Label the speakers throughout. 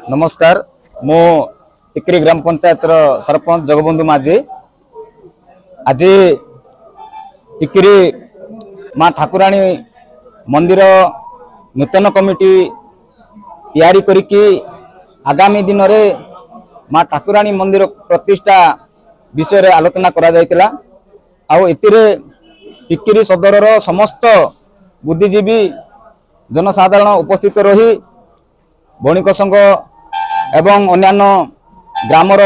Speaker 1: नमस्कार मो टिकरी ग्राम पंचायत सरपंच जगबंधु माझी आज टिकरी माँ ठाकुराणी मंदिर नूतन कमिटी तैयारी करिकी आगामी दिन रे माँ ठाकुराणी मंदिर प्रतिष्ठा विषय रे आलोचना करा जायतिला। आउ एतिरे टिकरी सदर समस्त बुद्धिजीवी जनसाधारण उपस्थित रही बणिक संघ एवं अन्यान्य ग्रामर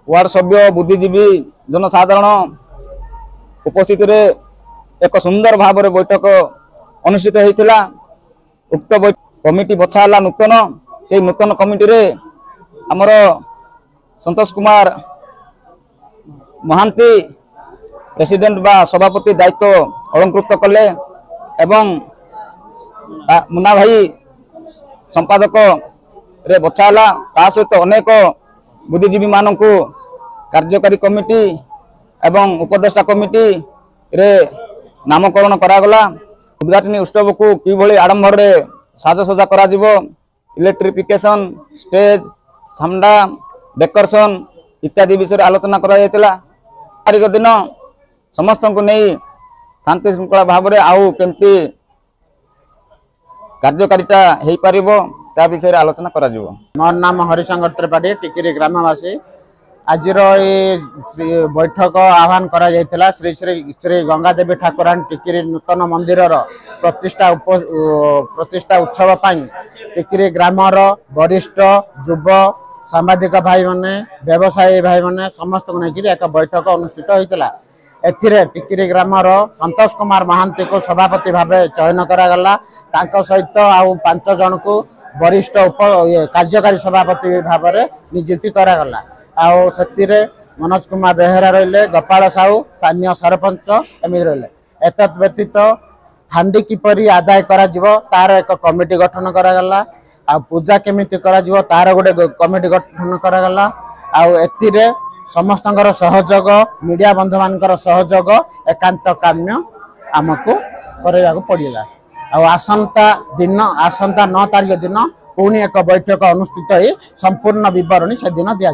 Speaker 1: वार्ड सभ्य बुद्धिजीवी जनसाधारण उपस्थित रे एक सुंदर भाव रे बैठक अनुष्ठित होइतिला। उक्त कमिटी बछाला नूतन से नूतन कमिटी रे हमर संतोष कुमार महांती प्रेसिडेंट बा सभापति दायित्व अलंकृत कले एवं मुन्ना भाई संपादक रे बछाला ता सहित अनेक बुद्धिजीवी मानक कार्यकारी कमिटी एवं उपदेष्टा कमिटी रे नामकरण करागला। उद्घाटनी उत्सव को किभली आडंबर रे साजसजा करा जिवो इलेक्ट्रिफिकेशन स्टेज सामडा डेकोरेशन इत्यादि विषय आलोचना करा जायतिला। तारिख दिन समस्त को नहीं शांति श्रृंखला भाव रे आउ केमती कार्यकारिता हेई परिबो ता विषय आलोचना करा जिवो।
Speaker 2: मोर नाम हरिशंकर त्रिपाठी टिकरी ग्रामवासी। आज बैठक आह्वान करा जायतिला श्री श्री श्री गंगादेवी ठाकुराणी टिकरी नूतन मंदिर प्रतिष्ठा उत्सव पाई टिकरी ग्रामर वरिष्ठ युव सांबादिक भाई माने व्यवसायी भाई माने समस्त को लेकर एक बैठक अनुष्ठित होइतिला। एथिरे टिकरी ग्रामर संतोष कुमार महांती को सभापति भाव चयन करागला। तांको सहित आउ 5 जन को वरिष्ठ कार्यकारी सभापति भाव नियुक्ति करागला। आउ सेतिरे मनोज कुमार बेहेरा रहिले, गोपाल साहू स्थानीय सरपंच एमि रहिले। एतत् व्यतीत हांडी किपरि आदाय करा जिवो तार एक कमिटी गठन करागला। आ पूजा केमिति करा जिवो तार गोटे कमिटी गठन करागला। आउ एतिरे समस्तंकर सहयोग मीडिया बंधु मानकर सहयोग एकांत काम्य आमको करैयाको पड़िला। आसंता 9 तारिख दिन पुणी एक बैठक अनुष्ठित हो संपूर्ण विवरणी से दिन दिया।